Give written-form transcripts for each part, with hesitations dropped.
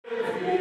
Oh,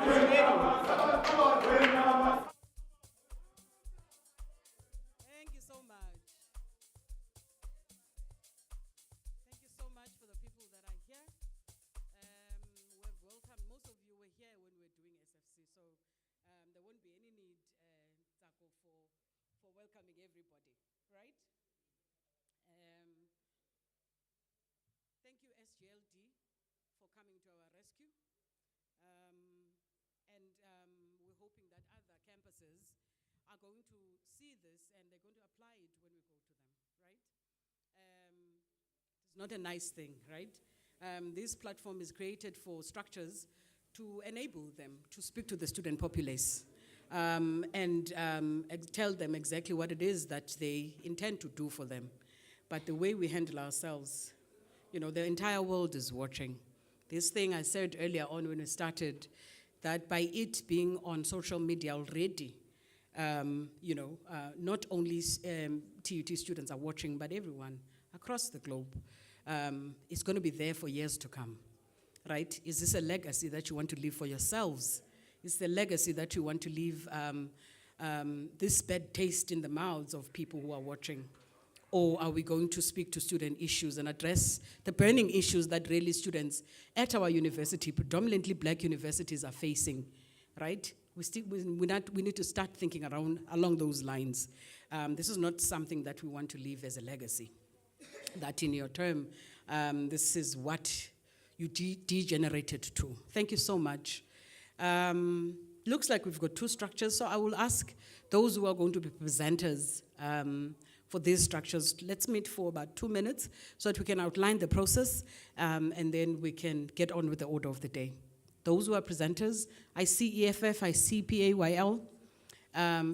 Thank you so much. Thank you so much for the people that are here. We've welcomed, most of you were here when we were doing SFC, so there won't be any need, Taco, for welcoming everybody, right? Thank you, SGLD, for coming to our rescue. We're hoping that other campuses are going to see this and they're going to apply it when we go to them, right? It's not a nice thing, right? This platform is created for structures to enable them to speak to the student populace and tell them exactly what it is that they intend to do for them. But the way we handle ourselves, the entire world is watching. This thing I said earlier on when we started, that by it being on social media already, not only TUT students are watching, but everyone across the globe. It's going to be there for years to come, right? Is this a legacy that you want to leave for yourselves? Is the legacy that you want to leave this bad taste in the mouths of people who are watching? Or are we going to speak to student issues and address the burning issues that really students at our university, predominantly black universities, are facing, right? We need to start thinking along those lines. This is not something that we want to leave as a legacy, that in your term, this is what you degenerated to. Thank you so much. Looks like we've got two structures, so I will ask those who are going to be presenters for these structures, let's meet for about 2 minutes so that we can outline the process and then we can get on with the order of the day. Those who are presenters, I see EFF, I see PAYL.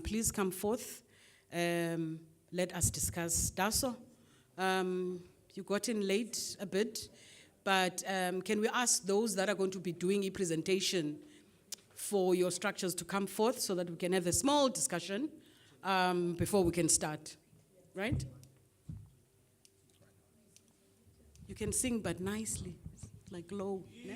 Please come forth. Let us discuss. Daso, you got in late a bit, but can we ask those that are going to be doing a presentation for your structures to come forth so that we can have a small discussion before we can start, right? You can sing, but nicely, like low. Yeah?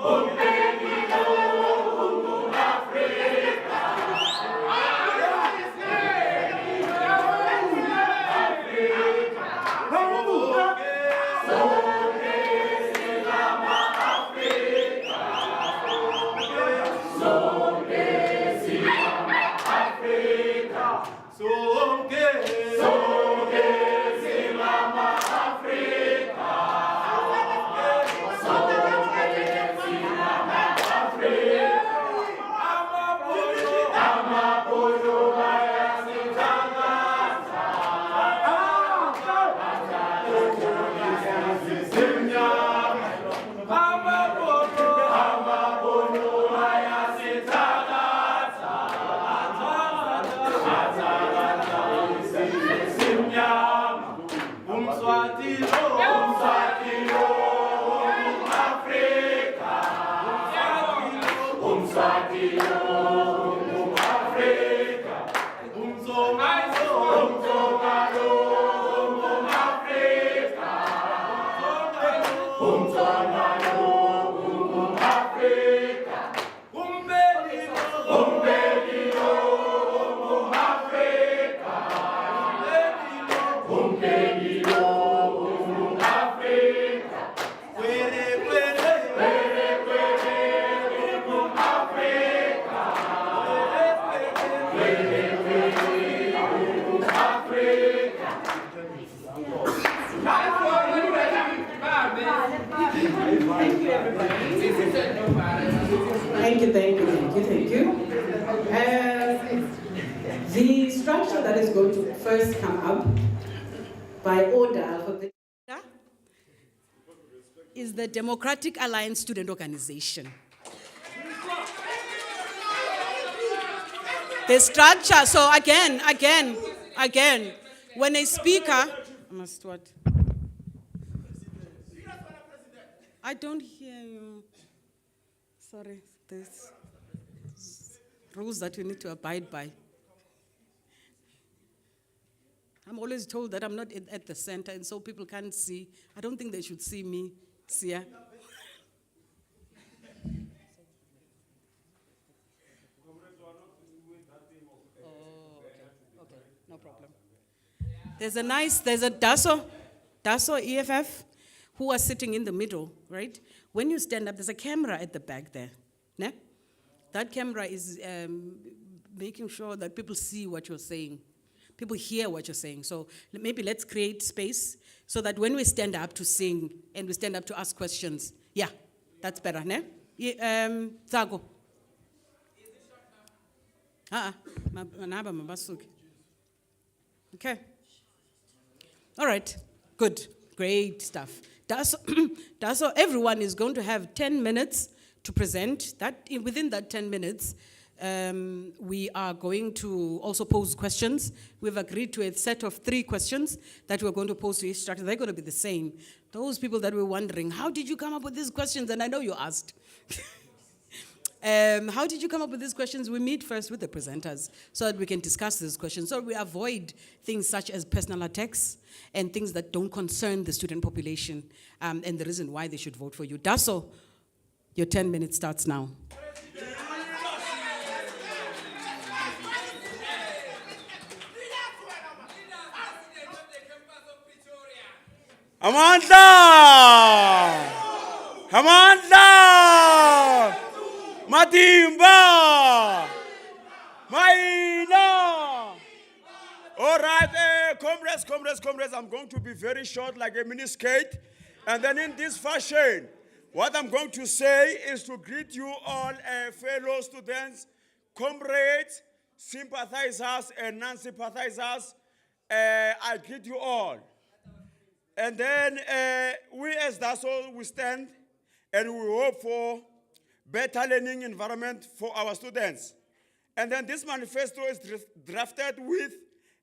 Thank you. The structure that is going to first come up by order alphabet is the Democratic Alliance Student Organization. The structure, so again, when a speaker, I must what? I don't hear you. Sorry, there's rules that we need to abide by. I'm always told that I'm not at the center, and so people can't see. I don't think they should see me, Sia. Okay, no problem. There's a DASO EFF, who are sitting in the middle, right? When you stand up, there's a camera at the back there. Ne? That camera is making sure that people see what you're saying. People hear what you're saying. So maybe let's create space so that when we stand up to sing and we stand up to ask questions, yeah, that's better, ne? Zago. Okay. All right, good, great stuff. So everyone is going to have 10 minutes to present. Within that 10 minutes, we are going to also pose questions. We've agreed to a set of 3 questions that we're going to pose to each instructor. They're going to be the same. Those people that were wondering, how did you come up with these questions? And I know you asked. How did you come up with these questions? We meet first with the presenters so that we can discuss these questions. So we avoid things such as personal attacks and things that don't concern the student population and the reason why they should vote for you. Daso, your 10 minutes starts now. Amanda! Amanda! Matimba! Maina! All right, comrades, I'm going to be very short like a miniskirt. And then in this fashion, what I'm going to say is to greet you all, fellow students, comrades, sympathizers, and non-sympathizers. I greet you all. And then we as DASO, we stand and we hope for better learning environment for our students. And then this manifesto is drafted with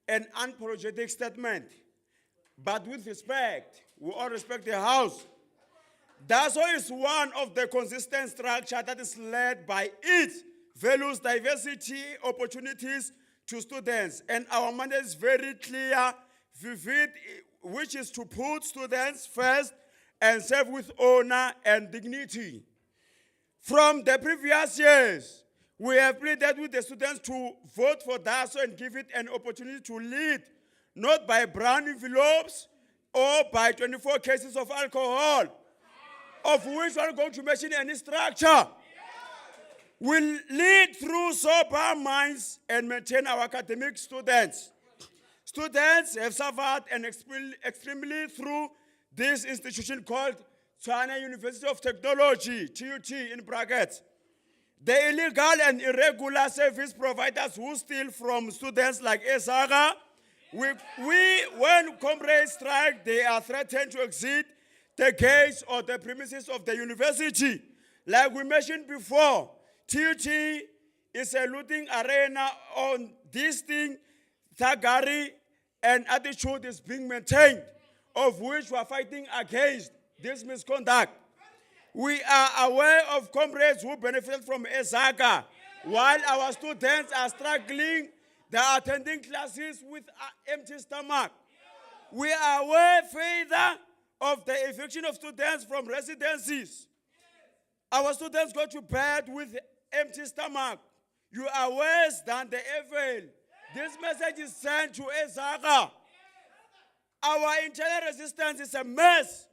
an unapologetic statement, but with respect. We all respect the house. DASO is one of the consistent structure that is led by it, values diversity, opportunities to students. And our mandate is very clear, vivid, which is to put students first and serve with honor and dignity. From the previous years, we have pleaded with the students to vote for DASO and give it an opportunity to lead, not by brown envelopes or by 24 cases of alcohol, of which we are going to mention any structure. We'll lead through sober minds and maintain our academic students. Students have suffered and extremely through this institution called China University of Technology, TUT in brackets. The illegal and irregular service providers who steal from students like SRC, when comrades strike, they are threatened to exit the gates or the premises of the university. Like we mentioned before, TUT is a looting arena. On this thing, thuggery and attitude is being maintained, of which we are fighting against this misconduct. We are aware of comrades who benefit from SRC. While our students are struggling, they are attending classes with an empty stomach. We are aware further of the eviction of students from residencies. Our students go to bed with empty stomach. You are worse than the evil. This message is sent to SRC. Our internal resistance is a mess.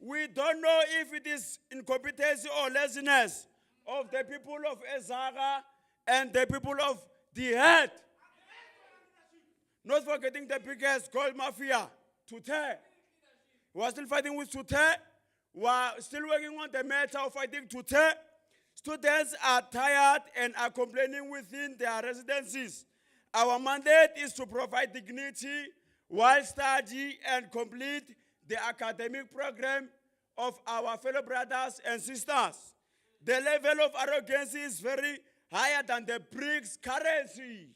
We don't know if it is incompetency or laziness of the people of SRC and the people of the head. Not forgetting the biggest gold mafia, Tute. We are still fighting with Tute. We are still working on the matter of fighting Tute. Students are tired and are complaining within their residencies. Our mandate is to provide dignity while study and complete the academic program of our fellow brothers and sisters. The level of arrogance is very higher than the BRICS currency.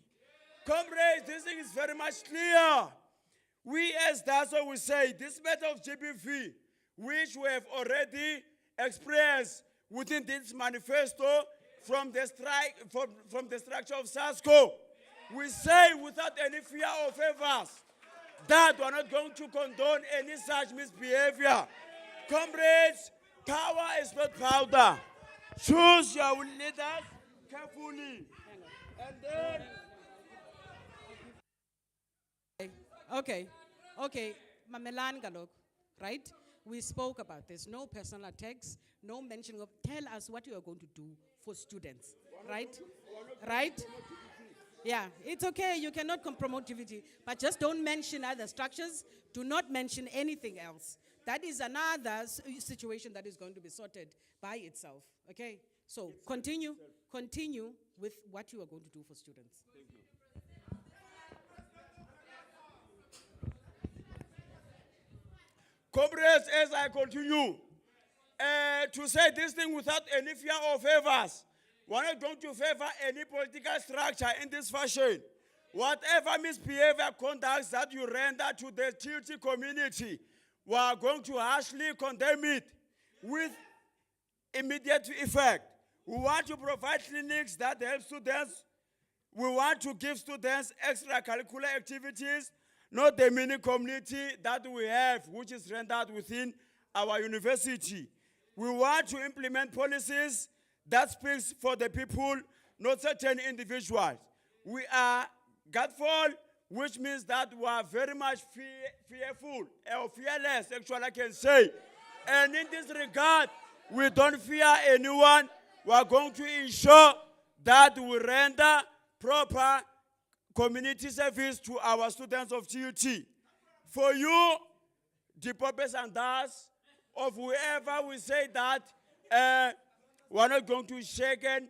Comrades, this thing is very much clear. We as DASO will say this matter of GBV, which we have already experienced within this manifesto from the structure of SASCO, we say without any fear or favors that we are not going to condone any such misbehavior. Comrades, power is not powder. Choose your leaders carefully. And then... Okay, Mamelan Galok, right? We spoke about this. No personal attacks, no mention of, tell us what you are going to do for students, right? Right? Yeah, it's okay, you cannot promote TVT, but just don't mention other structures. Do not mention anything else. That is another situation that is going to be sorted by itself, okay? So continue with what you are going to do for students. Thank you. Comrades, as I continue to say this thing without any fear or favors, we're not going to favor any political structure in this fashion. Whatever misbehavior conducts that you render to the TUT community, we are going to harshly condemn it with immediate effect. We want to provide clinics that help students. We want to give students extracurricular activities, not the mini community that we have, which is rendered within our university. We want to implement policies that speaks for the people, not certain individuals. We are godful, which means that we are very much fearful, or fearless, actually I can say. And in this regard, we don't fear anyone. We are going to ensure that we render proper community service to our students of TUT. For you, the purpose and us, of whoever will say that we're not going to be shaken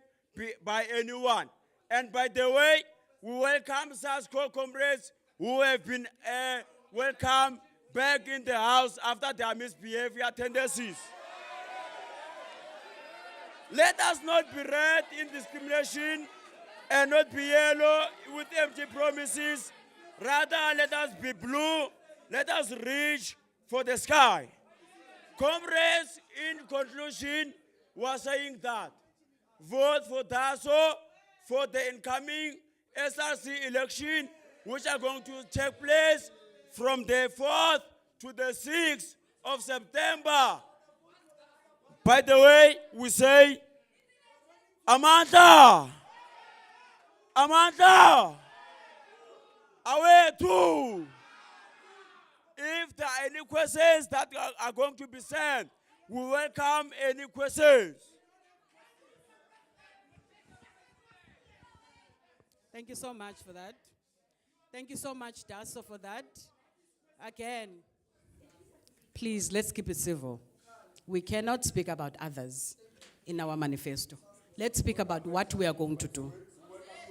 by anyone. And by the way, we welcome SASCO comrades who have been welcomed back in the house after their misbehavior tendencies. Let us not be red in discrimination and not be yellow with empty promises. Rather, let us be blue. Let us reach for the sky. Comrades, in conclusion, were saying that vote for DASO for the incoming SRC election, which are going to take place from the 4th to the 6th of September. By the way, we say Amanda! Amanda! Away too! If there are any questions that are going to be sent, we welcome any questions. Thank you so much for that. Thank you so much, Daso, for that. Again, please, let's keep it civil. We cannot speak about others in our manifesto. Let's speak about what we are going to do,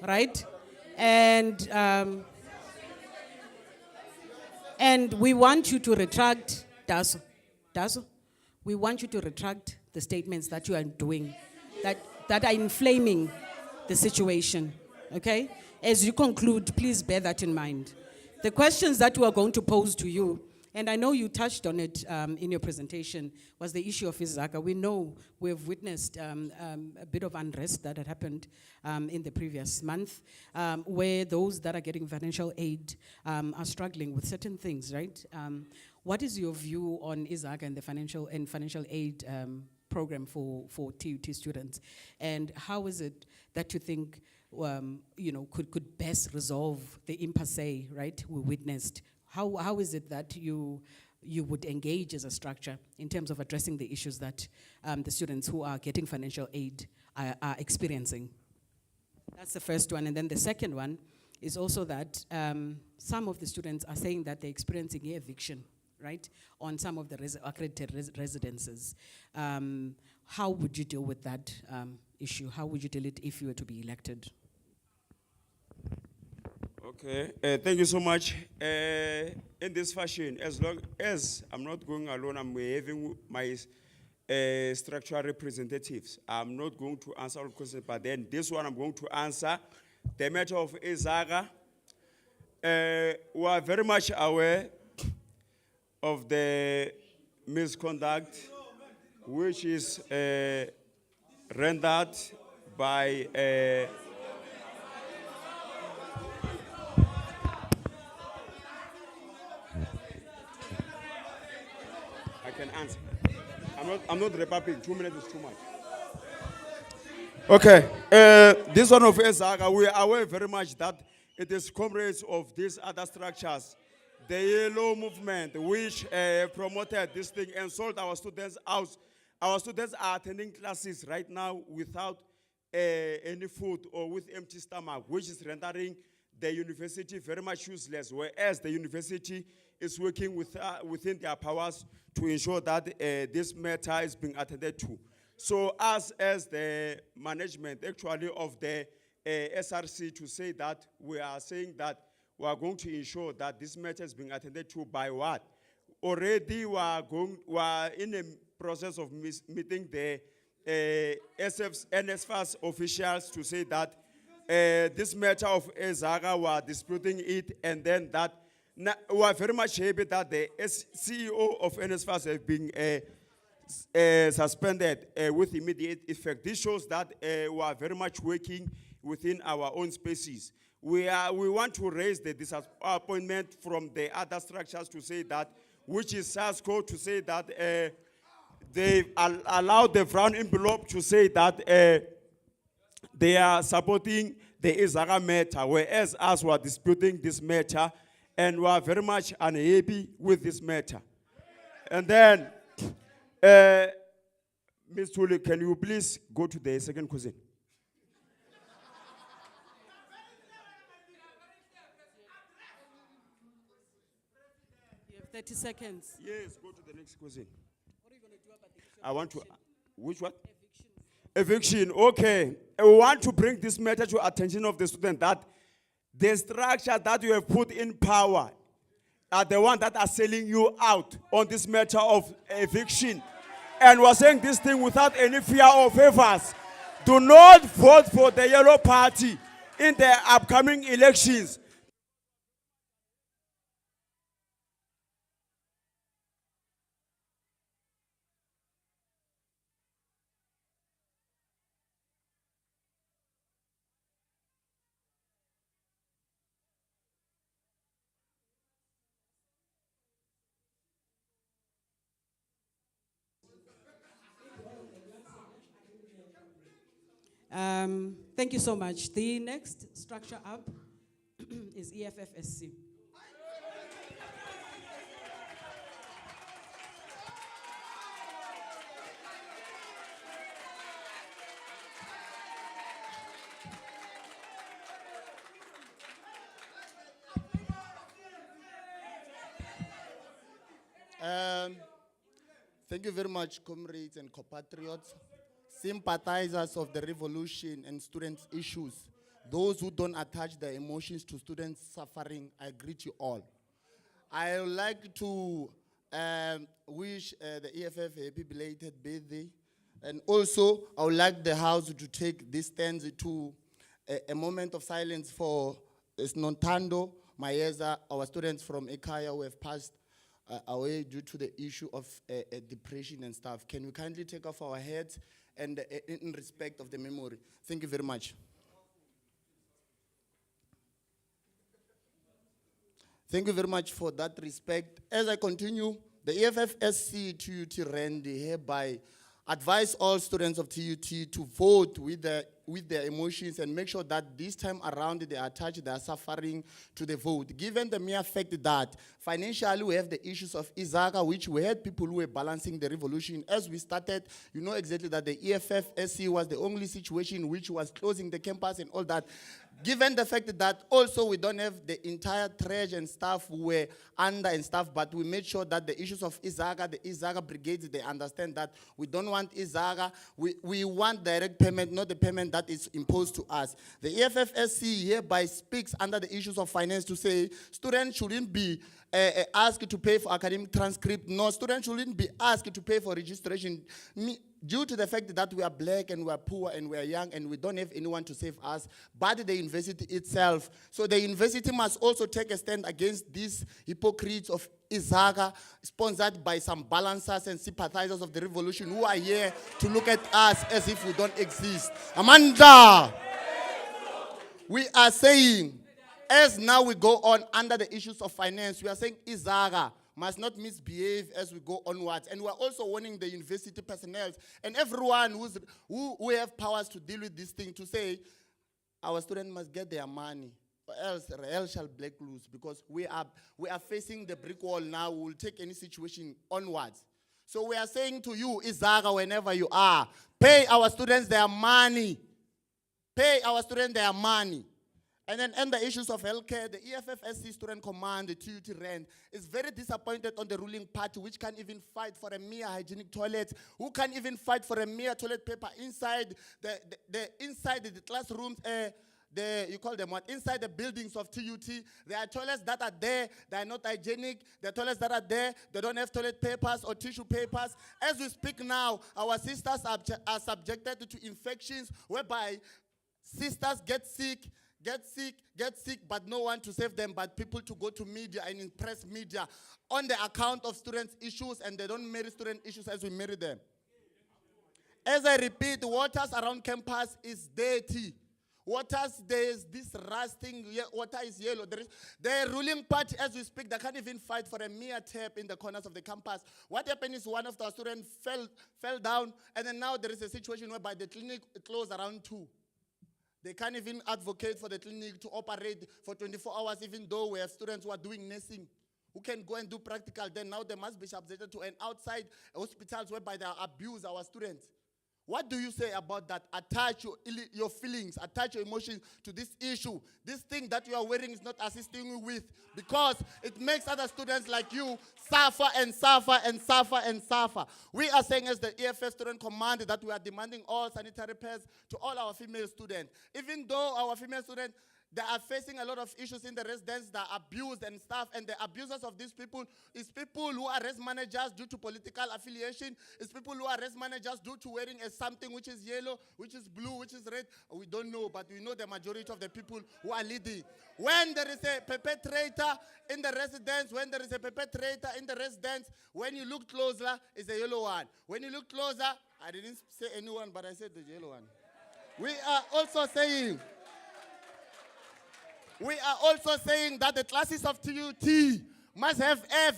right? And we want you to retract, Daso, we want you to retract the statements that you are doing, that are inflaming the situation, okay? As you conclude, please bear that in mind. The questions that we are going to pose to you, and I know you touched on it in your presentation, was the issue of Izaka. We know we've witnessed a bit of unrest that had happened in the previous month, where those that are getting financial aid are struggling with certain things, right? What is your view on Izaka and the financial aid program for TUT students? And how is it that you think could best resolve the impasse, right, we witnessed? How is it that you would engage as a structure in terms of addressing the issues that the students who are getting financial aid are experiencing? That's the first one. And then the second one is also that some of the students are saying that they're experiencing eviction, right, on some of the accredited residences. How would you deal with that issue? How would you deal it if you were to be elected? Okay, thank you so much. In this fashion, as long as I'm not going alone, I'm having my structural representatives. I'm not going to answer all questions, but then this one I'm going to answer. The matter of Izaka, we are very much aware of the misconduct which is rendered by I can answer. I'm not repapping. 2 minutes is too much. Okay. This one of Izaka, we are aware very much that it is comrades of these other structures, the Yellow Movement, which promoted this thing and sold our students out. Our students are attending classes right now without any food or with empty stomach, which is rendering the university very much useless, whereas the university is working within their powers to ensure that this matter is being attended to. So us as the management actually of the SRC to say that we are saying that we are going to ensure that this matter is being attended to by what? Already we are in a process of meeting the NSFAS officials to say that this matter of Izaka, we are disputing it, and then that we are very much happy that the CEO of NSFAS has been suspended with immediate effect. This shows that we are very much working within our own spaces. We want to raise the disappointment from the other structures to say that, which is SASCO, to say that they allowed the brown envelope to say that they are supporting the Izaka matter, whereas us were disputing this matter, and we are very much unhappy with this matter. And then, Ms. Tuli, can you please go to the second question? You have 30 seconds. Yes, go to the next question. What are you going to do about the issue I of want to, eviction? which one? Evictions. Eviction, okay. We want to bring this matter to attention of the student that the structure that you have put in power are the ones that are selling you out on this matter of eviction. And we're saying this thing without any fear or favors. Do not vote for the Yellow Party in the upcoming elections. Thank you so much. The next structure up is EFFSC. Thank you very much, comrades and compatriots, sympathizers of the revolution and students' issues, those who don't attach their emotions to students' suffering. I greet you all. I would like to wish the EFF a happy belated birthday, and also I would like the House to take this stand to a moment of silence for Snontando, Mayeza, our students from Ekaya who have passed away due to the issue of depression and stuff. Can we kindly take off our heads and in respect of the memory? Thank you very much. Thank you very much for that respect. As I continue, the EFFSC TUT Randy hereby advise all students of TUT to vote with their emotions and make sure that this time around they attach their suffering to the vote. Given the mere fact that financially we have the issues of Izaka, which we had people who were balancing the revolution. As we started, you know exactly that the EFFSC was the only situation which was closing the campus and all that. Given the fact that also we don't have the entire treasure and staff who were under and stuff, but we made sure that the issues of Izaga, the Izaga brigades, they understand that we don't want Izaga. We want direct payment, not the payment that is imposed to us. The EFFSC hereby speaks under the issues of finance to say students shouldn't be asked to pay for academic transcript. No, students shouldn't be asked to pay for registration. Due to the fact that we are black and we are poor and we are young and we don't have anyone to save us, but the university itself. So the university must also take a stand against these hypocrites of Izaga, sponsored by some balancers and sympathizers of the revolution who are here to look at us as if we don't exist. Amanda! We are saying, as now we go on under the issues of finance, we are saying Izaga must not misbehave as we go onwards. And we're also warning the university personnel and everyone who have powers to deal with this thing to say, our students must get their money, or else hell shall break loose, because we are facing the brick wall now. We will take any situation onwards. So we are saying to you, Izaga, whenever you are, pay our students their money. Pay our students their money. And then in the issues of healthcare, the EFFSC Student Command, the TUT RAND, is very disappointed on the ruling party, which can't even fight for a mere hygienic toilet, who can't even fight for a mere toilet paper inside inside the classrooms, you call them what? Inside the buildings of TUT. There are toilets that are there, they are not hygienic. The toilets that are there, they don't have toilet papers or tissue papers. As we speak now, our sisters are subjected to infections whereby sisters get sick, but no one to save them, but people to go to media and impress media on the account of students' issues, and they don't marry student issues as we marry them. As I repeat, waters around campus is dirty. Waters, there's this rusting, water is yellow. The ruling party, as we speak, they can't even fight for a mere tap in the corners of the campus. What happened is one of the students fell down, and then now there is a situation whereby the clinic closed around 2. They can't even advocate for the clinic to operate for 24 hours, even though we have students who are doing nursing, who can go and do practical. Then now they must be subjected to an outside hospitals whereby they abuse our students. What do you say about that? Attach your feelings, attach your emotions to this issue. This thing that you are wearing is not assisting you with, because it makes other students like you suffer and suffer and suffer and suffer. We are saying as the EFF Student Command that we are demanding all sanitary pads to all our female students. Even though our female students, they are facing a lot of issues in the residence, they are abused and stuff, and the abusers of these people is people who arrest managers due to political affiliation, is people who arrest managers due to wearing something which is yellow, which is blue, which is red. We don't know, but we know the majority of the people who are leading. When there is a perpetrator in the residence, when you look closer, it's a yellow one. When you look closer, I didn't say anyone, but I said the yellow one. We are also saying that the classes of TUT must have air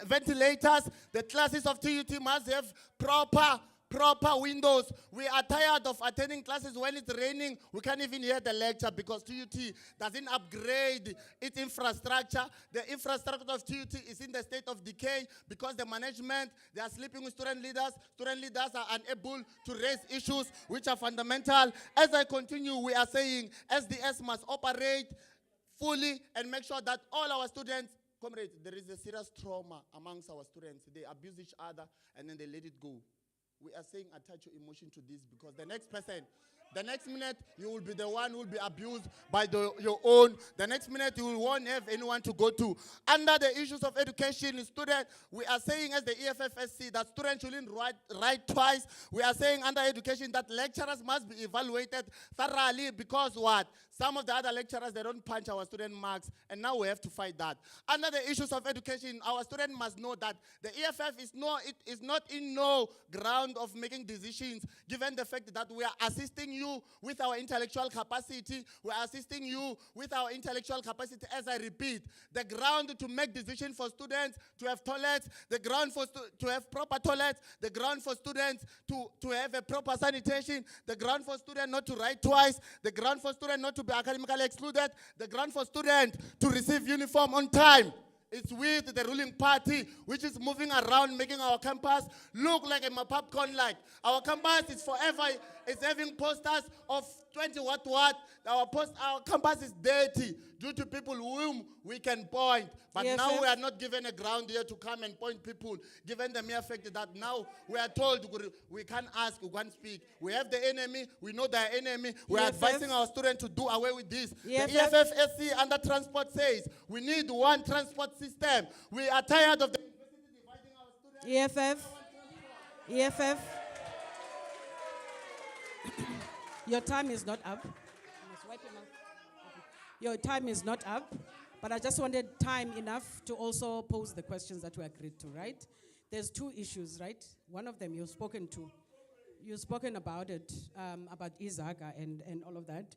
ventilators. The classes of TUT must have proper proper windows. We are tired of attending classes when it's raining. We can't even hear the lecture because TUT doesn't upgrade its infrastructure. The infrastructure of TUT is in the state of decay because the management, they are sleeping with student leaders. Student leaders are unable to raise issues which are fundamental. As I continue, we are saying SDS must operate fully and make sure that all our students, comrades, there is a serious trauma amongst our students. They abuse each other and then they let it go. We are saying attach your emotion to this because the next person, the next minute you will be the one who will be abused by your own. The next minute you won't have anyone to go to. Under the issues of education, student, we are saying as the EFFSC that students shouldn't write twice. We are saying under education that lecturers must be evaluated thoroughly because what? Some of the other lecturers, they don't punch our student marks, and now we have to fight that. Under the issues of education, our student must know that the EFF is not in no ground of making decisions, given the fact that we are assisting you with our intellectual capacity. We are assisting you with our intellectual capacity. As I repeat, the ground to make decisions for students to have toilets, the ground to have proper toilets, the ground for students to have a proper sanitation, the ground for students not to write twice, the ground for students not to be academically excluded, the ground for students to receive uniform on time. It's with the ruling party, which is moving around, making our campus look like a popcorn like. Our campus is forever, it's having posters of 20 what. Our campus is dirty due to people whom we can point. But now we are not given a ground here to come and point people, given the mere fact that now we are told we can't ask, we can't speak. We have the enemy, we know the enemy. We are advising our students to do away with this. The EFFSC under transport says we need one transport system. We are tired of the university dividing our students. EFF. Your time is not up. Your time is not up, but I just wanted time enough to also pose the questions that we agreed to, right? There's two issues, right? One of them you've spoken to. You've spoken about it, about Izaga and all of that.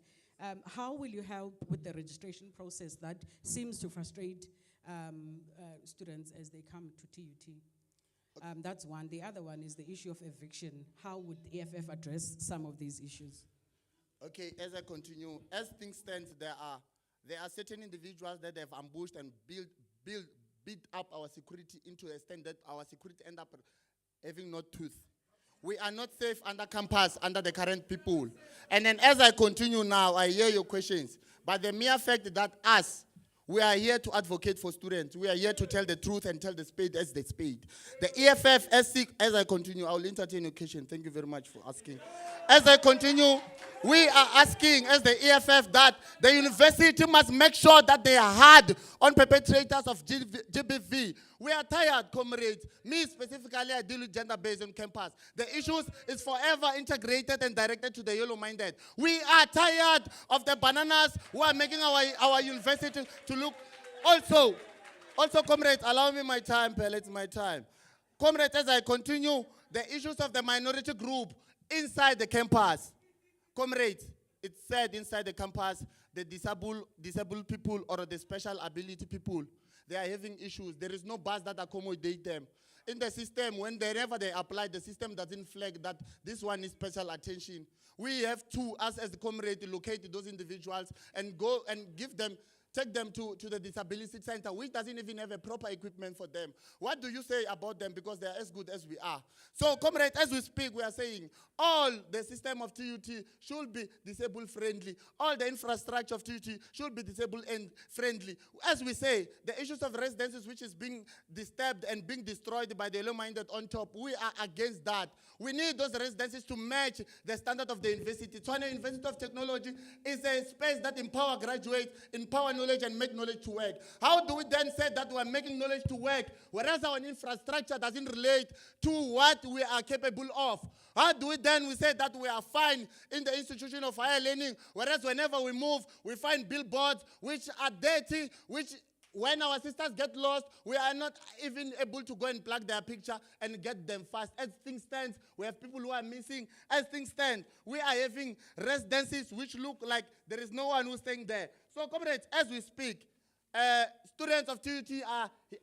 How will you help with the registration process that seems to frustrate students as they come to TUT? That's one. The other one is the issue of eviction. How would the EFF address some of these issues? Okay, as I continue, as things stand, there are certain individuals that have ambushed and built up our security into a extent that our security end up having no tooth. We are not safe under campus, under the current people. And then as I continue now, I hear your questions. But the mere fact that we are here to advocate for students. We are here to tell the truth and tell the spade as the spade. The EFFSC, as I continue, I will entertain your question. Thank you very much for asking. As I continue, we are asking as the EFF that the university must make sure that they are hard on perpetrators of GBV. We are tired, comrades. Me specifically, I deal with gender-based on campus. The issues is forever integrated and directed to the yellow-minded. We are tired of the bananas who are making our university to look. Also, comrades, allow me my time, pellets, my time. Comrades, as I continue, the issues of the minority group inside the campus. Comrades, it's said inside the campus, the disabled people or the special ability people, they are having issues. There is no bus that accommodates them. In the system, whenever they apply, the system doesn't flag that this one is special attention. We have to, us as the comrade, locate those individuals and go and take them to the disability center, which doesn't even have a proper equipment for them. What do you say about them? Because they are as good as we are. So, comrades, as we speak, we are saying all the system of TUT should be disabled friendly. All the infrastructure of TUT should be disabled and friendly. As we say, the issues of residences which is being disturbed and being destroyed by the yellow-minded on top, we are against that. We need those residences to match the standard of the university. Tshwane University of Technology is a space that empower graduates, empower knowledge and make knowledge to work. How do we then say that we are making knowledge to work, whereas our infrastructure doesn't relate to what we are capable of? How do we then say that we are fine in the institution of higher learning, whereas whenever we move, we find billboards which are dirty, which when our sisters get lost, we are not even able to go and plug their picture and get them fast. As things stand, we have people who are missing. As things stand, we are having residences which look like there is no one who's staying there. So, comrades, as we speak, Students of TUT,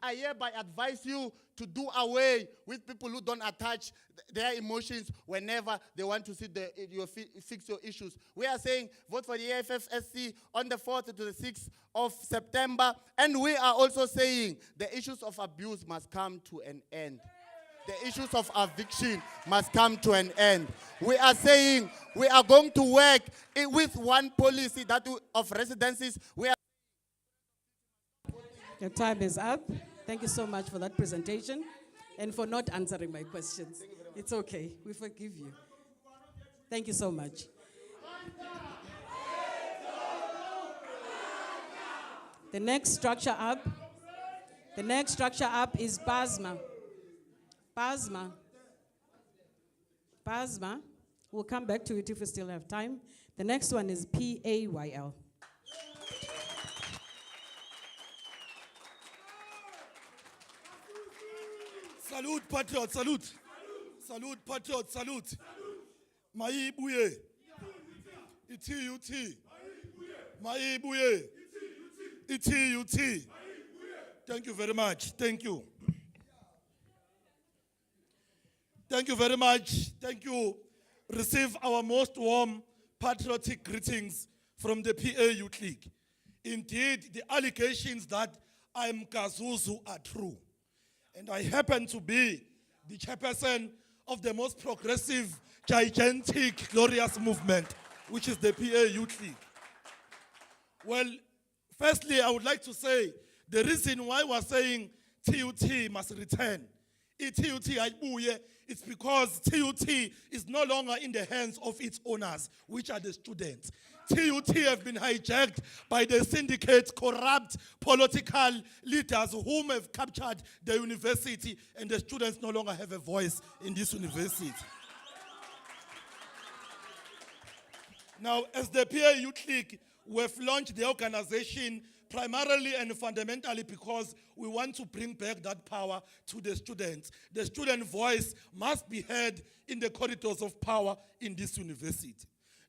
I hereby advise you to do away with people who don't attach their emotions whenever they want to fix your issues. We are saying vote for the AFFSC on the 4th to the 6th of September. And we are also saying the issues of abuse must come to an end. The issues of eviction must come to an end. We are saying we are going to work with one policy of residencies. Your time is up. Thank you so much for that presentation and for not answering my questions. It's okay. We forgive you. Thank you so much. The next structure up is PASMA. PASMA. We'll come back to it if we still have time. The next one is PAYL. Salute, patriots, salute. Salute, patriots, salute. Maibuye. ITUT. Maibuye. ITUT. Thank you very much. Thank you. Thank you very much. Thank you. Receive our most warm patriotic greetings from the PA Youth League. Indeed, the allegations that I'm Kazuzu are true. And I happen to be the chairperson of the most progressive, gigantic, glorious movement, which is the PA Youth League. Well, firstly, I would like to say the reason why we're saying TUT must return. It's because TUT is no longer in the hands of its owners, which are the students. TUT have been hijacked by the syndicates, corrupt political leaders whom have captured the university, and the students no longer have a voice in this university. Now, as the PA Youth League, we've launched the organization primarily and fundamentally because we want to bring back that power to the students. The student voice must be heard in the corridors of power in this university.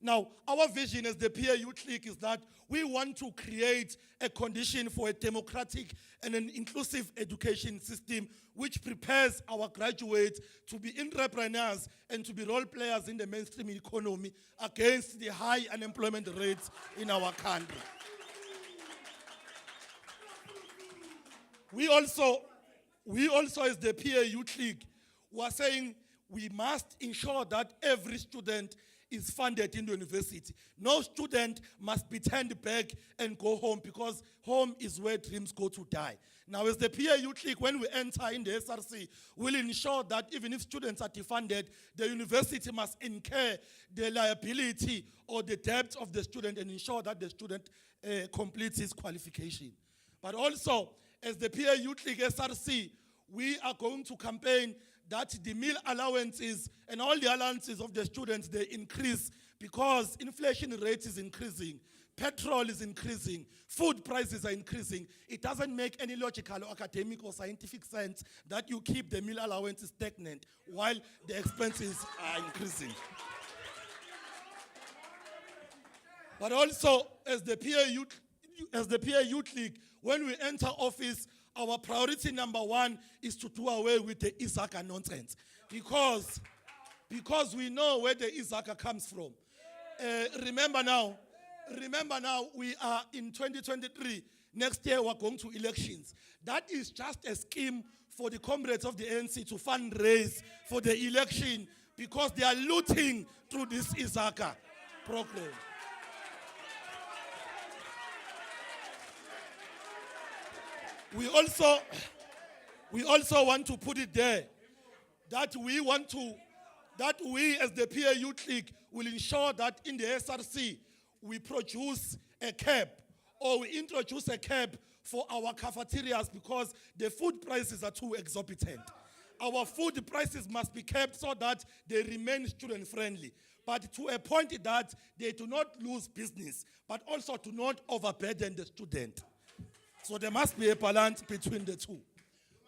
Now, our vision as the PA Youth League is that we want to create a condition for a democratic and an inclusive education system which prepares our graduates to be entrepreneurs and to be role players in the mainstream economy against the high unemployment rates in our country. We also as the PA Youth League, we are saying we must ensure that every student is funded in the university. No student must be turned back and go home because home is where dreams go to die. Now, as the PA Youth League, when we enter in the SRC, we'll ensure that even if students are defunded, the university must incur the liability or the debt of the student and ensure that the student completes his qualification. But also, as the PA Youth League SRC, we are going to campaign that the meal allowances and all the allowances of the students, they increase because inflation rate is increasing, petrol is increasing, food prices are increasing. It doesn't make any logical or academic or scientific sense that you keep the meal allowances stagnant while the expenses are increasing. But also, as the PA Youth League, when we enter office, our priority number one is to do away with the Isaka nonsense. Because we know where the Isaka comes from. Remember now, we are in 2023. Next year, we're going to elections. That is just a scheme for the comrades of the ANC to fundraise for the election because they are looting through this Isaka program. We also want to put it there that we as the PA Youth League will ensure that in the SRC we produce a cap or we introduce a cap for our cafeterias because the food prices are too exorbitant. Our food prices must be kept so that they remain student friendly, but to a point that they do not lose business, but also to not overburden the student. So there must be a balance between the two.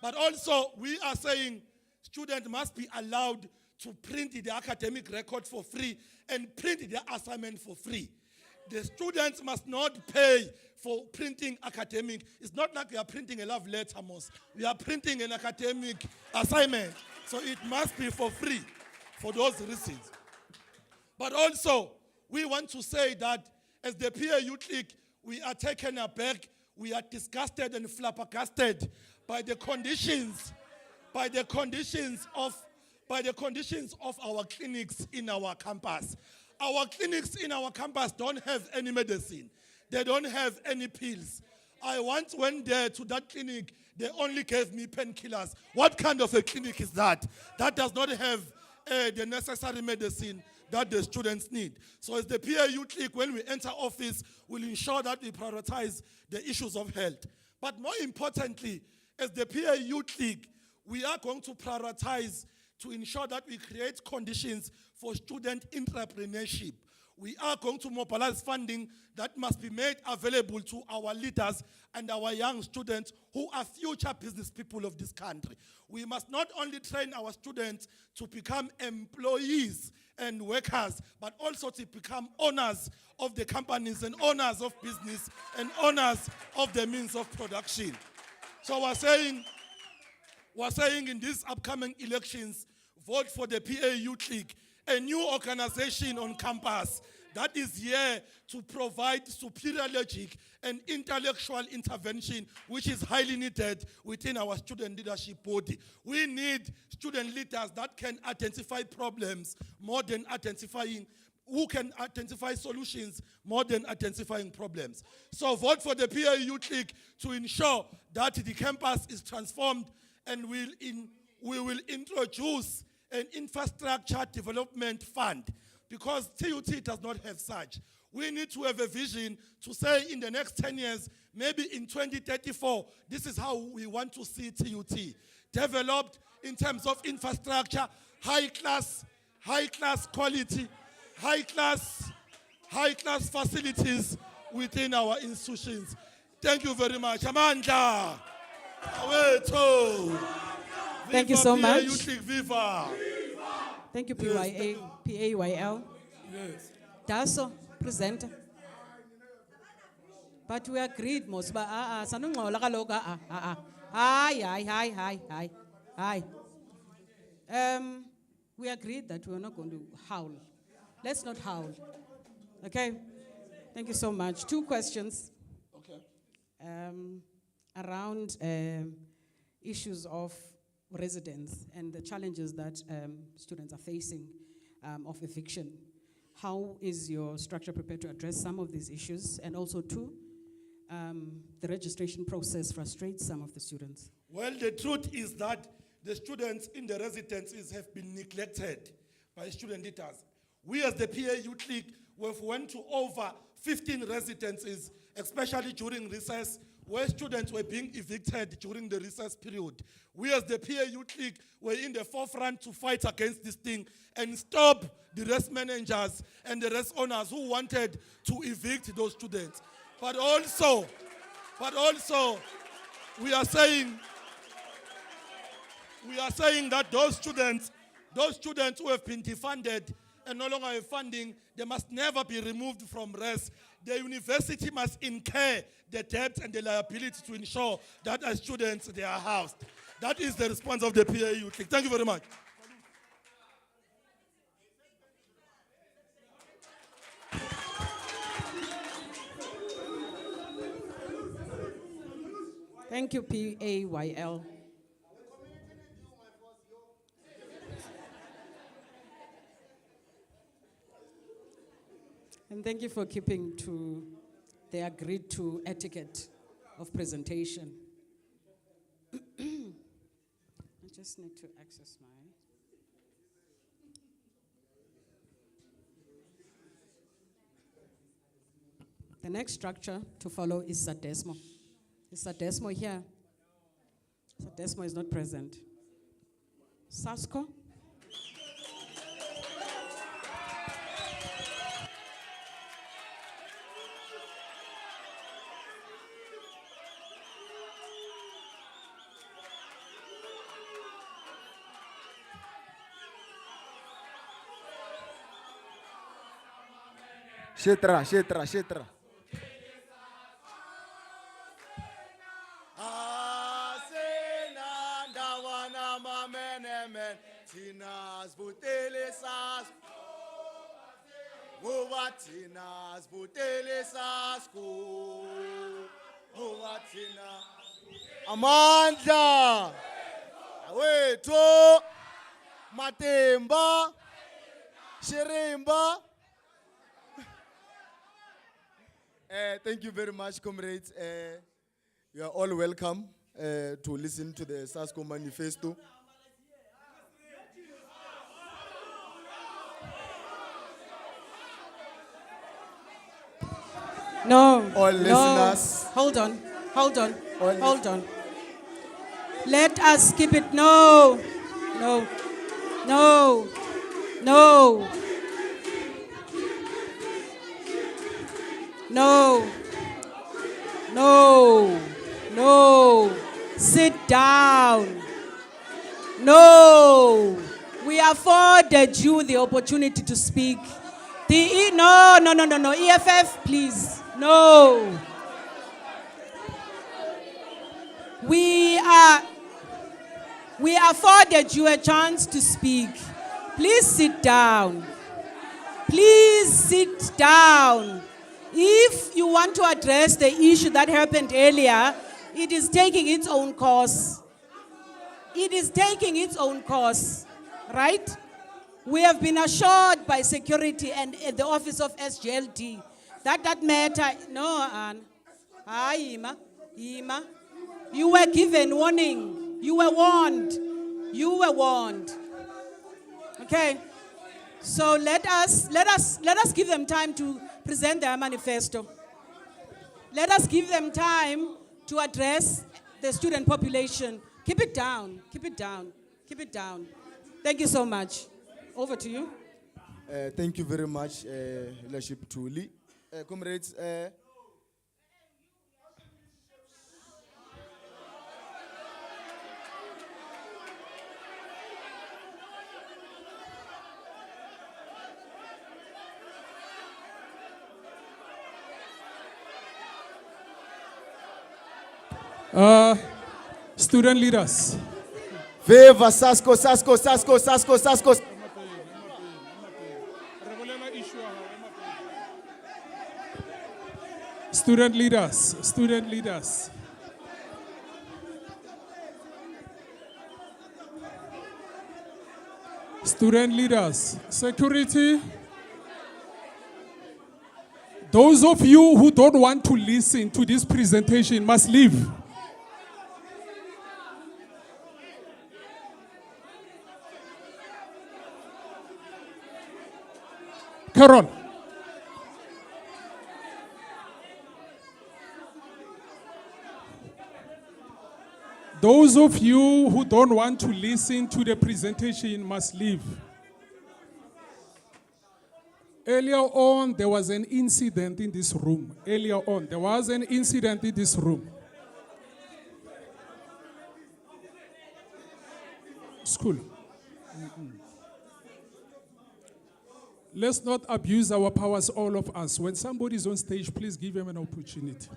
But also, we are saying students must be allowed to print the academic record for free and print their assignment for free. The students must not pay for printing academic. It's not like we are printing a love letter, Mos. We are printing an academic assignment. So it must be for free for those reasons. But also, we want to say that as the PAU clique, we are taken aback, we are disgusted and flabbergasted by the conditions of our clinics in our campus. Our clinics in our campus don't have any medicine. They don't have any pills. I once went there to that clinic. They only gave me painkillers. What kind of a clinic is that? That does not have the necessary medicine that the students need. So as the PAU clique, when we enter office, we'll ensure that we prioritize the issues of health. But more importantly, as the PAU clique, we are going to prioritize to ensure that we create conditions for student entrepreneurship. We are going to mobilize funding that must be made available to our leaders and our young students who are future business people of this country. We must not only train our students to become employees and workers, but also to become owners of the companies and owners of business and owners of the means of production. So we're saying in these upcoming elections, vote for the PAU clique, a new organization on campus that is here to provide superior logic and intellectual intervention, which is highly needed within our student leadership body. We need student leaders that can identify problems more than who can identify solutions more than identifying problems. So vote for the PAU clique to ensure that the campus is transformed, and we will introduce an infrastructure development fund, because TUT does not have such. We need to have a vision to say in the next 10 years, maybe in 2034, this is how we want to see TUT developed in terms of infrastructure, high class quality, high class facilities within our institutions. Thank you very much. Amandla. Awethu. Thank you Viva so PAU much. clique, Viva. Thank you, PAYL. Yes. Daso, presenter. But we agreed, most. But sanungola kaloka. Hi. We agreed that we are not going to howl. Let's not howl. Okay. Thank you so much. 2 questions. Okay. Around issues of residence and the challenges that students are facing of eviction. How is your structure prepared to address some of these issues? And also 2, the registration process frustrates some of the students. Well, the truth is that the students in the residences have been neglected by student leaders. We as the PAU clique, we've went to over 15 residences, especially during recess, where students were being evicted during the recess period. We as the PAU clique were in the forefront to fight against this thing and stop the rest managers and the rest owners who wanted to evict those students. But also, we are saying that those students who have been defunded and no longer have funding, they must never be removed from rest. The university must incur the debt and the liability to ensure that as students they are housed. That is the response of the PAU. Thank you very much. Thank you, PAYL. And thank you for keeping to the agreed to etiquette of presentation. I just need to access my... The next structure to follow is Sadesmo. Is Sadesmo here? Sadesmo is not present. Sasko? Shetra, shetra, shetra. Amandla, awethu, Matemba, Shirimba. Thank you very much, comrades. You are all welcome to listen to the SRC Manifesto. No. All no. listeners. Hold on. Hold on. All Hold on. Let us keep it. No. No. No. No. No. No. No. Sit down. No. We afforded you the opportunity to speak. No. EFF, please. No. We afforded you a chance to speak. Please sit down. Please sit down. If you want to address the issue that happened earlier, it is taking its own course. It is taking its own course, right? We have been assured by security and the office of SGLD that matter. No, Anne. Ima. You were given warning. You were warned. You were warned. Okay. So let us give them time to present their manifesto. Let us give them time to address the student population. Keep it down. Keep it down. Keep it down. Thank you so much. Over to you. Thank you very much, Leadership Tuli. Comrades, student leaders. Viva Sasko. Student leaders. Student leaders. Security. Those of you who don't want to listen to this presentation must leave. Carol. Those of you who don't want to listen to the presentation must leave. Earlier on, there was an incident in this room. School. Let's not abuse our powers, all of us. When somebody is on stage, please give them an opportunity.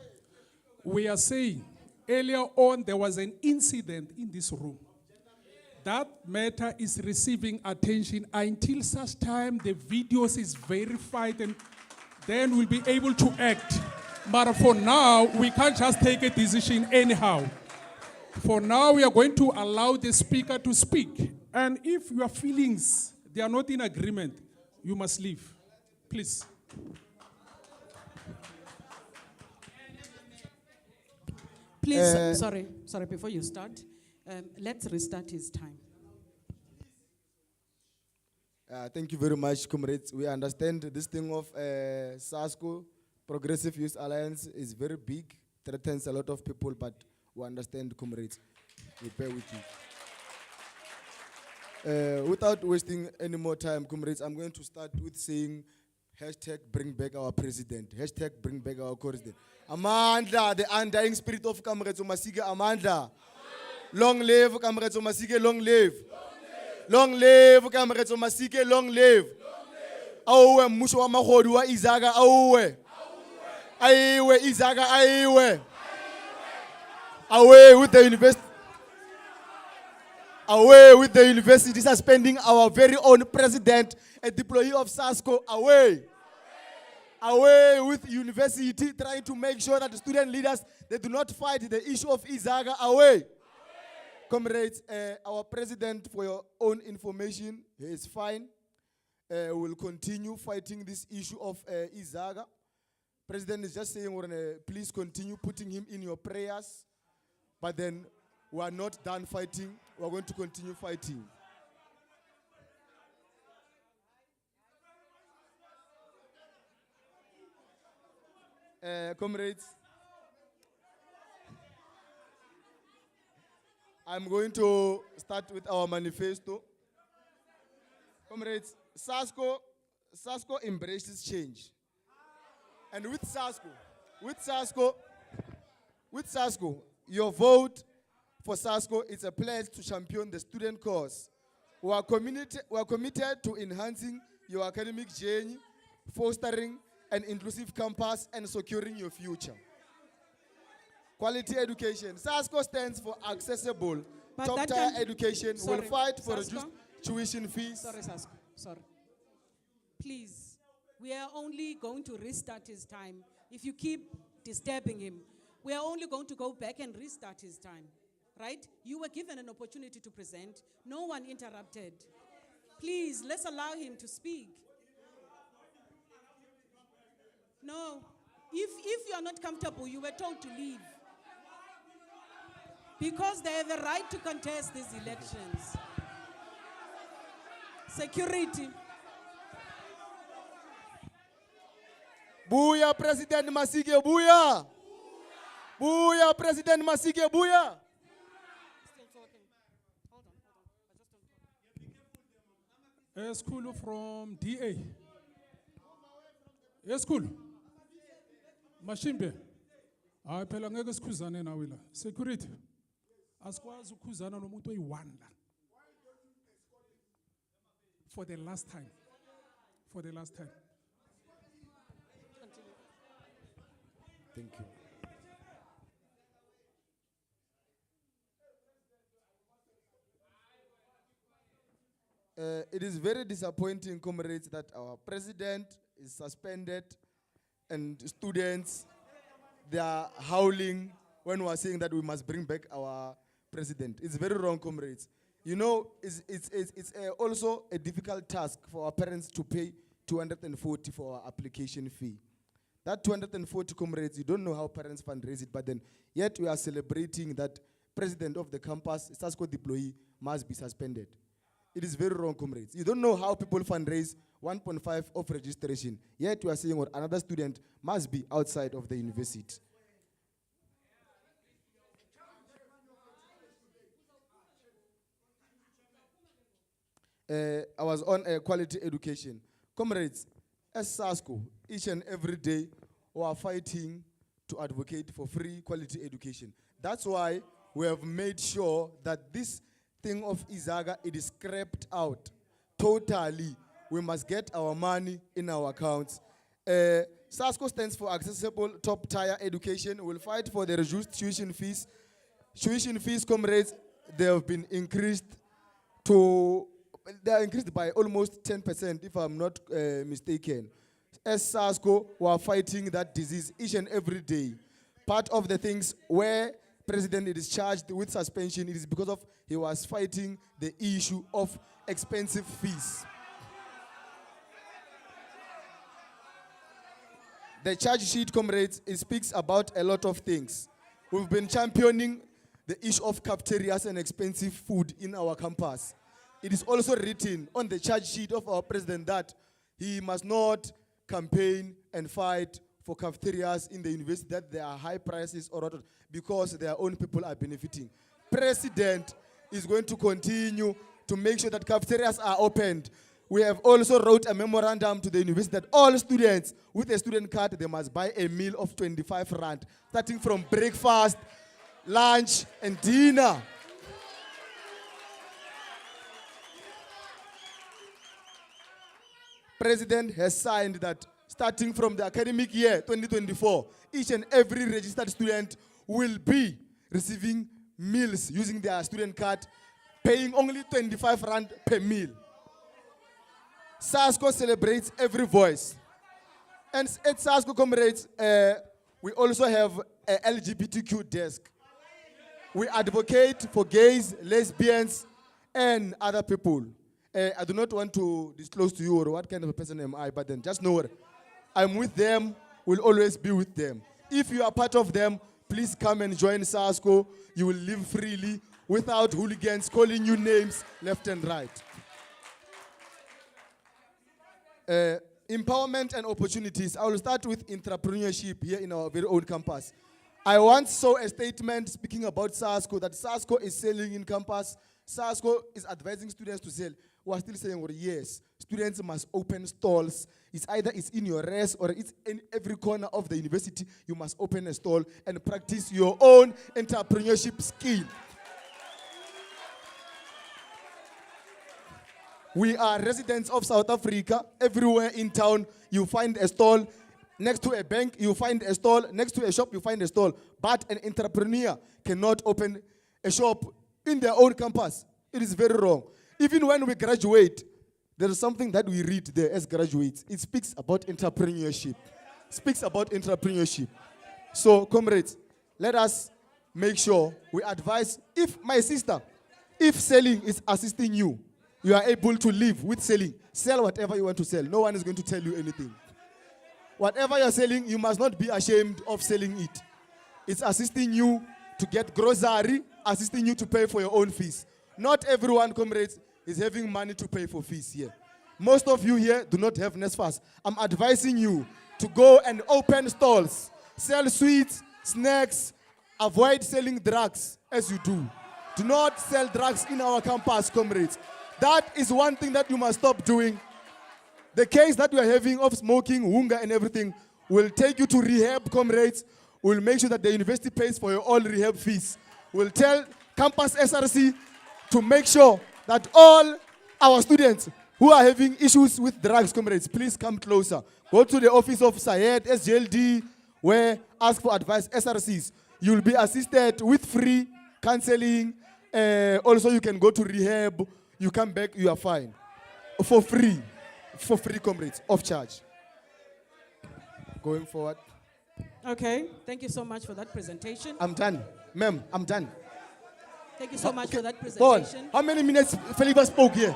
We are saying, earlier on, there was an incident in this room. That matter is receiving attention until such time the videos is verified, and then we'll be able to act. But for now, we can't just take a decision anyhow. For now, we are going to allow the speaker to speak. And if your feelings, they are not in agreement, you must leave. Please. Please, sorry, before you start, let's restart his time. Thank you very much, comrades. We understand this thing of SASCO, Progressive Youth Alliance, is very big, threatens a lot of people, but we understand, comrades. We bear with you. Without wasting any more time, comrades, I'm going to start with saying, #bring back our president, #bring back our president. Amandla, the undying spirit of comrades Omasike, Amandla. Long live comrades Omasike, long live. Long live comrades Omasike, long live. Auwe mmusho wa magodu wa Izaga auwe. Aiwe Izaga aiwe. Away with the university. Away with the university suspending our very own president, a deployee of SASCO. Away. Away with university trying to make sure that the student leaders, they do not fight the issue of Izaga. Away. Comrades, our president, for your own information, he is fine. Will continue fighting this issue of Izaga. President is just saying, please continue putting him in your prayers. But then we are not done fighting. We are going to continue fighting. Comrades, I'm going to start with our manifesto. Comrades, SASCO embraces change. And with SASCO, your vote for SASCO is a pledge to champion the student cause. We are committed to enhancing your academic journey, fostering an inclusive campus, and securing your future. Quality education. SASCO stands for accessible, But that top-tier can- education. Sorry, Will fight for SASCO? reduced tuition fees. Sorry, Sasko. Sorry. Please, we are only going to restart his time. If you keep disturbing him, we are only going to go back and restart his time. Right? You were given an opportunity to present. No one interrupted. Please, let's allow him to speak. No. If you are not comfortable, you were told to leave. Because they have a right to contest these elections. Security. Booyah, President Masige, booyah! Booyah, President Masige, booyah! Still talking. Hold on. A school from DA. A school. Mashimbe. Hayi phela ngeke sikhuzane nawe la. Security. Asikwazi ukukhuzana nomuntu oyi-1 la. For the last time. For the last time. Thank you. It is very disappointing, comrades, that our president is suspended and students, they are howling when we are saying that we must bring back our president. It's very wrong, comrades. You know, it's also a difficult task for our parents to pay 240 for our application fee. That 240, comrades, you don't know how parents fundraise it, but then yet we are celebrating that president of the campus, SASCO deployee, must be suspended. It is very wrong, comrades. You don't know how people fundraise 1.5 of registration, yet we are saying what another student must be outside of the university. I was on quality education. Comrades, as SASCO, each and every day, we are fighting to advocate for free quality education. That's why we have made sure that this thing of Izaga, it is scrapped out totally. We must get our money in our accounts. SASCO stands for accessible top-tier education. We'll fight for the reduced tuition fees. Tuition fees, comrades, they have been increased to, they are increased by almost 10%, if I'm not mistaken. As SASCO, we are fighting that disease each and every day. Part of the things where President is charged with suspension, it is because of he was fighting the issue of expensive fees. The charge sheet, comrades, it speaks about a lot of things. We've been championing the issue of cafeterias and expensive food in our campus. It is also written on the charge sheet of our president that he must not campaign and fight for cafeterias in the university, that there are high prices or not, because their own people are benefiting. President is going to continue to make sure that cafeterias are opened. We have also wrote a memorandum to the university that all students with a student card, they must buy a meal of 25 rand, starting from breakfast, lunch, and dinner. President has signed that starting from the academic year 2024, each and every registered student will be receiving meals using their student card, paying only 25 rand per meal. SASCO celebrates every voice. And at SASCO, comrades, we also have a LGBTQ desk. We advocate for gays, lesbians, and other people. I do not want to disclose to you what kind of a person am I, but then just know I'm with them, will always be with them. If you are part of them, please come and join SASCO. You will live freely without hooligans calling you names left and right. Empowerment and opportunities. I will start with entrepreneurship here in our very own campus. I once saw a statement speaking about SASCO, that SASCO is selling in campus. SASCO is advising students to sell. We are still saying, yes, students must open stalls. It's either it's in your res or it's in every corner of the university. You must open a stall and practice your own entrepreneurship skill. We are residents of South Africa. Everywhere in town, you find a stall. Next to a bank, you find a stall. Next to a shop, you find a stall. But an entrepreneur cannot open a shop in their own campus. It is very wrong. Even when we graduate, there is something that we read there as graduates. It speaks about entrepreneurship. Speaks about entrepreneurship. So, comrades, let us make sure we advise, if my sister, if selling is assisting you, you are able to live with selling. Sell whatever you want to sell. No one is going to tell you anything. Whatever you're selling, you must not be ashamed of selling it. It's assisting you to get grocery, assisting you to pay for your own fees. Not everyone, comrades, is having money to pay for fees here. Most of you here do not have NSFAS. I'm advising you to go and open stalls. Sell sweets, snacks, avoid selling drugs as you do. Do not sell drugs in our campus, comrades. That is one thing that you must stop doing. The case that we are having of smoking, hunger, and everything will take you to rehab, comrades. We'll make sure that the university pays for your all rehab fees. We'll tell campus SRC to make sure that all our students who are having issues with drugs, comrades, please come closer. Go to the office of Syed, SGLD, where ask for advice, SRCs. You'll be assisted with free counseling. Also, you can go to rehab. You come back, you are fine. For free, comrades, off charge. Going forward. Okay, thank you so much for that presentation. I'm done. Ma'am, I'm done. Thank you so much Okay, for that Paul, presentation. how many minutes Flavor spoke here?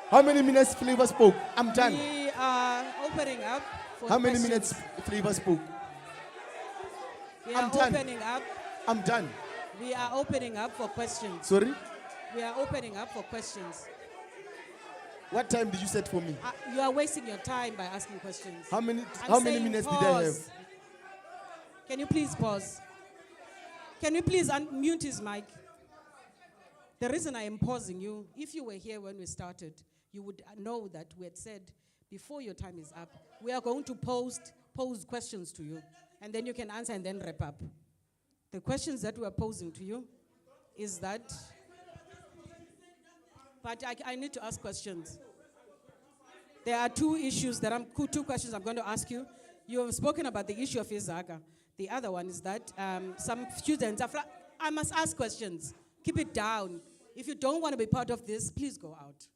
How many minutes Flavor spoke? I'm done. We are opening up for How many questions. minutes Flavor spoke? We are I'm done. opening up. I'm done. We are opening up for questions. Sorry? We are opening up for questions. What time did you set for me? You are wasting your time by asking questions. How many I'm many saying minutes did I have? pause. Can you please pause? Can you please unmute his mic? The reason I am pausing you, if you were here when we started, you would know that we had said, before your time is up, we are going to pose questions to you, and then you can answer and then wrap up. The questions that we are posing to you is that, but I need to ask questions. There are two questions I'm going to ask you. You have spoken about the issue of Izaka. The other one is that some students I must ask questions. Keep it down. If you don't want to be part of this, please go out.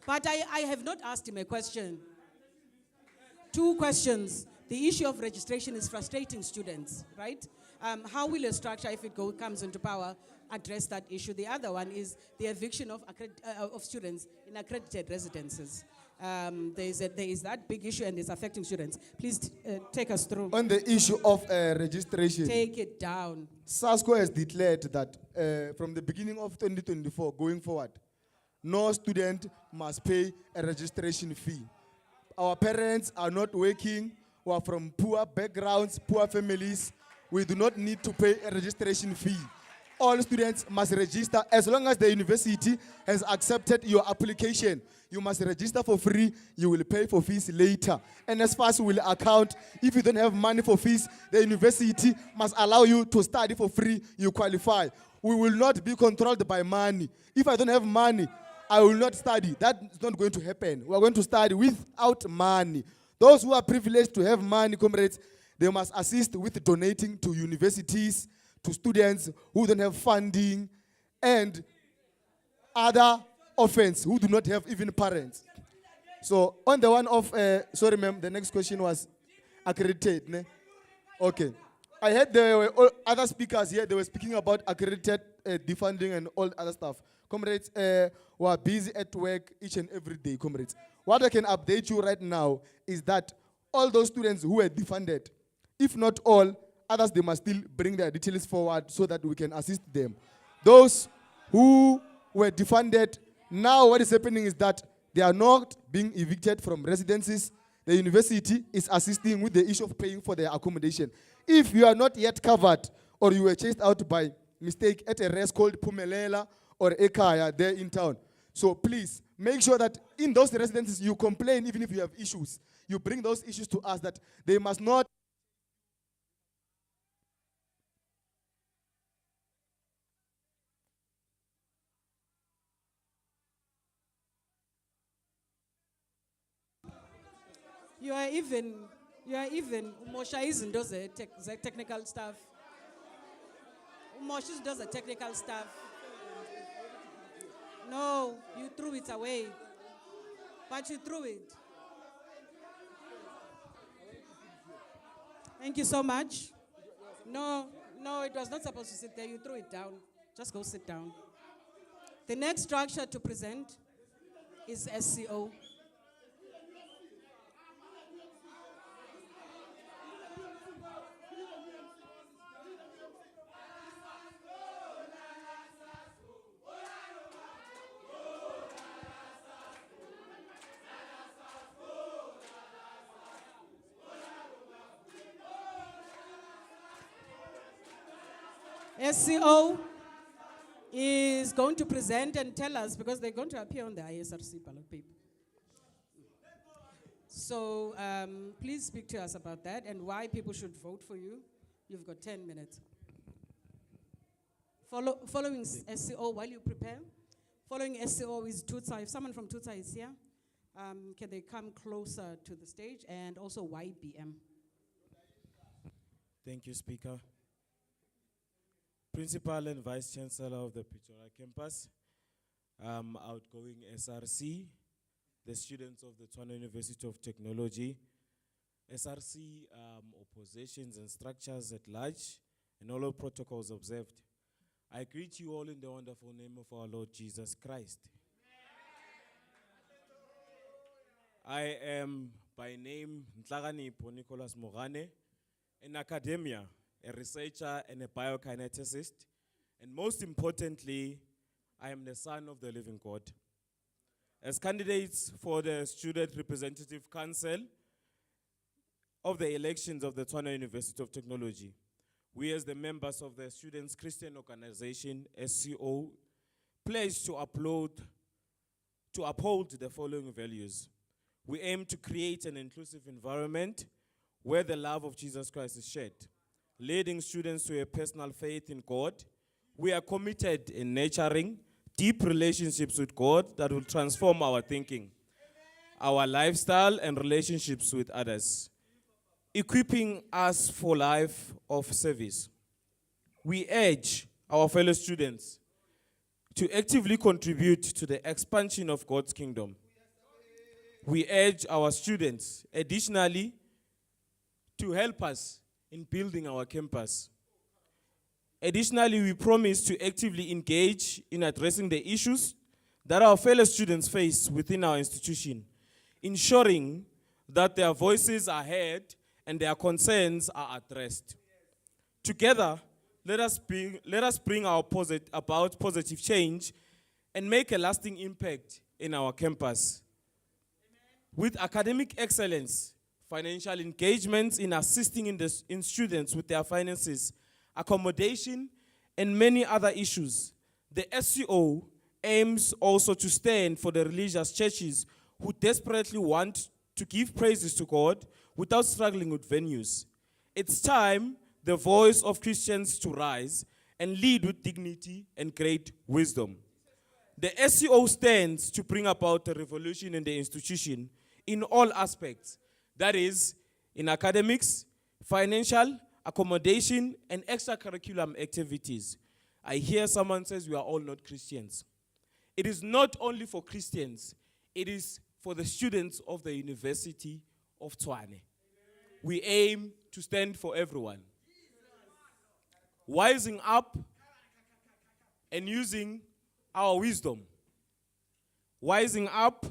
But I have not asked him a question. Two questions. The issue of registration is frustrating students, right? How will your structure, if it comes into power, address that issue? The other one is the eviction of students in accredited residences. There is that big issue and it's affecting students. Please take us through. On the issue of registration, Take it down. SASCO has declared that from the beginning of 2024 going forward, no student must pay a registration fee. Our parents are not working, we are from poor backgrounds, poor families. We do not need to pay a registration fee. All students must register as long as the university has accepted your application. You must register for free, you will pay for fees later. And as far as will account, if you don't have money for fees, the university must allow you to study for free, you qualify. We will not be controlled by money. If I don't have money, I will not study. That is not going to happen. We are going to study without money. Those who are privileged to have money, comrades, they must assist with donating to universities, to students who don't have funding, and other orphans who do not have even parents. So on the one of, sorry ma'am, the next question was accredited. Ne? Okay. I heard there were other speakers here, they were speaking about accredited defunding and all other stuff. Comrades, we are busy at work each and every day, comrades. What I can update you right now is that all those students who were defunded, if not all, others, they must still bring their details forward so that we can assist them. Those who were defunded, now what is happening is that they are not being evicted from residences. The university is assisting with the issue of paying for their accommodation. If you are not yet covered or you were chased out by mistake at a rest called Pumelela or Ekaya there in town, so please make sure that in those residences you complain even if you have issues. You bring those issues to us that they must not. You are even, Mosha isn't does the technical stuff. Mosha does the technical stuff. No, you threw it away. But you threw it. Thank you so much. No, it was not supposed to sit there. You threw it down. Just go sit down. The next structure to present is SCO. SCO is going to present and tell us, because they're going to appear on the ISRC ballot paper. So please speak to us about that and why people should vote for you. You've got 10 minutes. Following SCO, while you prepare, following SCO is Tutsa. If someone from Tutsa is here, can they come closer to the stage? And also YBM. Thank you, Speaker. Principal and Vice Chancellor of the Pretoria campus, outgoing SRC, the students of the Tshwane University of Technology, SRC oppositions and structures at large, and all of protocols observed. I greet you all in the wonderful name of our Lord Jesus Christ. I am by name Nhlakanipho Nicholas Mogane, in academia, a researcher and a biokineticist, and most importantly, I am the son of the living God. As candidates for the Student Representative Council of the elections of the Tshwane University of Technology, we as the members of the Students' Christian Organization, SCO, pledge to uphold the following values. We aim to create an inclusive environment where the love of Jesus Christ is shared, leading students to a personal faith in God. We are committed in nurturing deep relationships with God that will transform our thinking, our lifestyle, and relationships with others, equipping us for life of service. We urge our fellow students to actively contribute to the expansion of God's kingdom. We urge our students, additionally, to help us in building our campus. Additionally, we promise to actively engage in addressing the issues that our fellow students face within our institution, ensuring that their voices are heard and their concerns are addressed. Together, let us bring about positive change and make a lasting impact in our campus. With academic excellence, financial engagements in assisting in students with their finances, accommodation, and many other issues, the SCO aims also to stand for the religious churches who desperately want to give praises to God without struggling with venues. It's time the voice of Christians to rise and lead with dignity and great wisdom. The SCO stands to bring about a revolution in the institution in all aspects. That is, in academics, financial, accommodation, and extracurricular activities. I hear someone says we are all not Christians. It is not only for Christians, it is for the students of the University of Tshwane. We aim to stand for everyone. Wising up and using our wisdom. Wising up,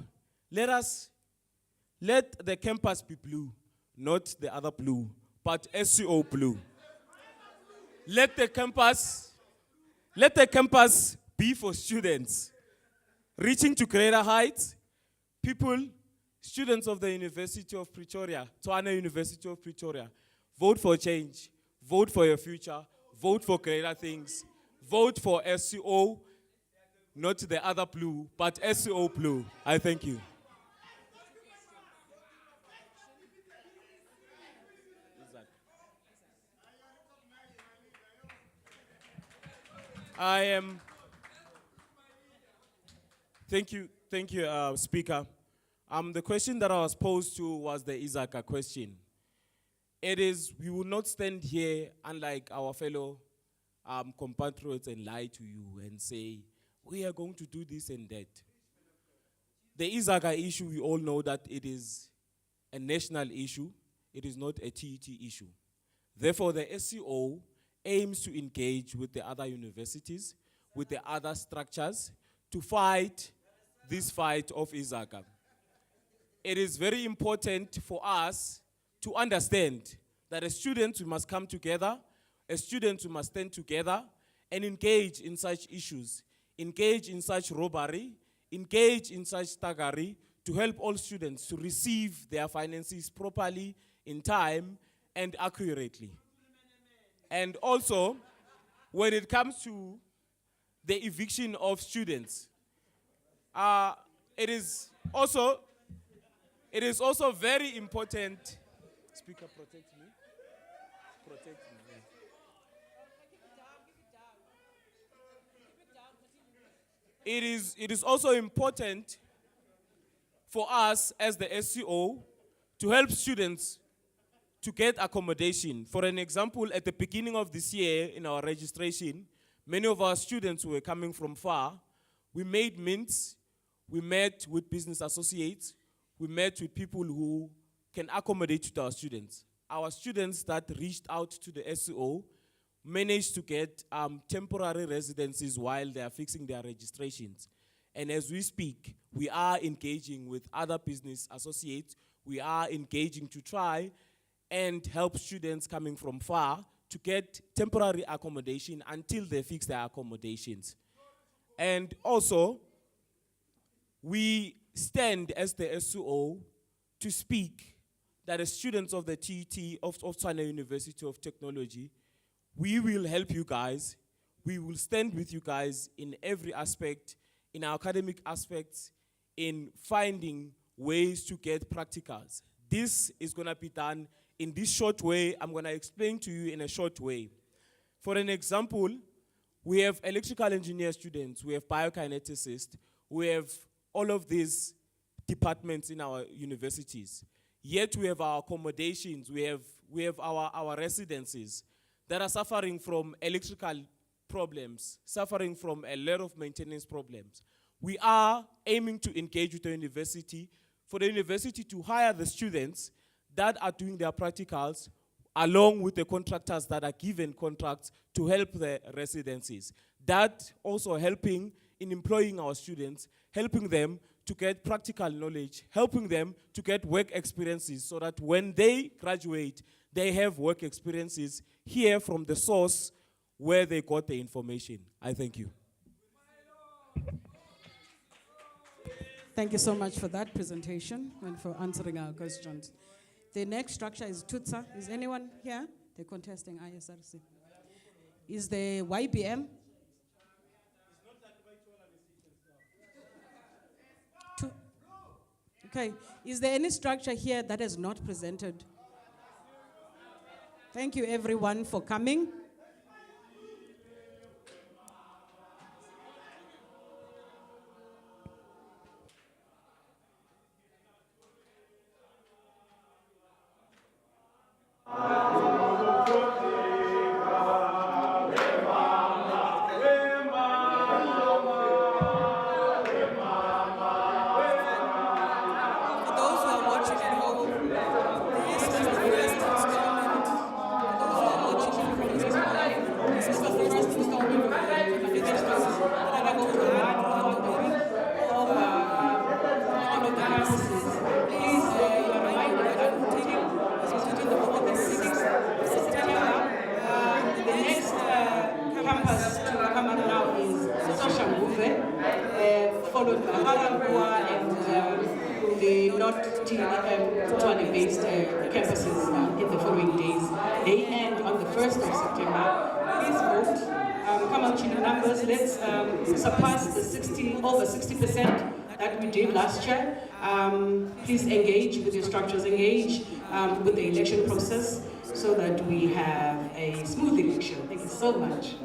let the campus be blue, not the other blue, but SCO blue. Let the campus be for students, reaching to greater heights, people, students of the University of Pretoria, Tshwane University of Pretoria, vote for change, vote for your future, vote for greater things, vote for SCO, not the other blue, but SCO blue. I thank you. Thank you, Speaker. The question that I was posed to was the Izaka question. It is, we will not stand here, unlike our fellow compatriots, and lie to you and say, we are going to do this and that. The Izaka issue, we all know that it is a national issue. It is not a TET issue. Therefore, the SCO aims to engage with the other universities, with the other structures, to fight this fight of Izaka. It is very important for us to understand that as students we must come together, as students we must stand together and engage in such issues, engage in such robbery, engage in such thuggery to help all students to receive their finances properly, in time, and accurately. And also, when it comes to the eviction of students, it is also very important. Speaker, protect me. Protect me. It is also important for us as the SCO to help students to get accommodation. For an example, at the beginning of this year in our registration, many of our students were coming from far. We made mints, we met with business associates, we met with people who can accommodate to our students. Our students that reached out to the SCO managed to get temporary residencies while they are fixing their registrations. And as we speak, we are engaging with other business associates. We are engaging to try and help students coming from far to get temporary accommodation until they fix their accommodations. And also, we stand as the SCO to speak that as students of the TET of Tshwane University of Technology, we will help you guys. We will stand with you guys in every aspect, in our academic aspects, in finding ways to get practicals. This is going to be done in this short way. I'm going to explain to you in a short way. For an example, we have electrical engineer students, we have biokineticists, we have all of these departments in our universities. Yet we have our accommodations, we have our residences that are suffering from electrical problems, suffering from a lot of maintenance problems. We are aiming to engage with the university for the university to hire the students that are doing their practicals along with the contractors that are given contracts to help the residencies. That also helping in employing our students, helping them to get practical knowledge, helping them to get work experiences so that when they graduate, they have work experiences here from the source where they got the information. I thank you. Thank you so much for that presentation and for answering our questions. The next structure is TUTSA. Is anyone here? They're contesting ISRC. Is the YBM? Okay. Is there any structure here that is not presented? Thank you everyone for coming. Pretoria-based campuses in the following days. They end on the 1st of September. Please vote. Come out in the numbers. Let's surpass the over 60% that we did last year. Please engage with your structures, engage with the election process so that we have a smooth election. Thank you so much.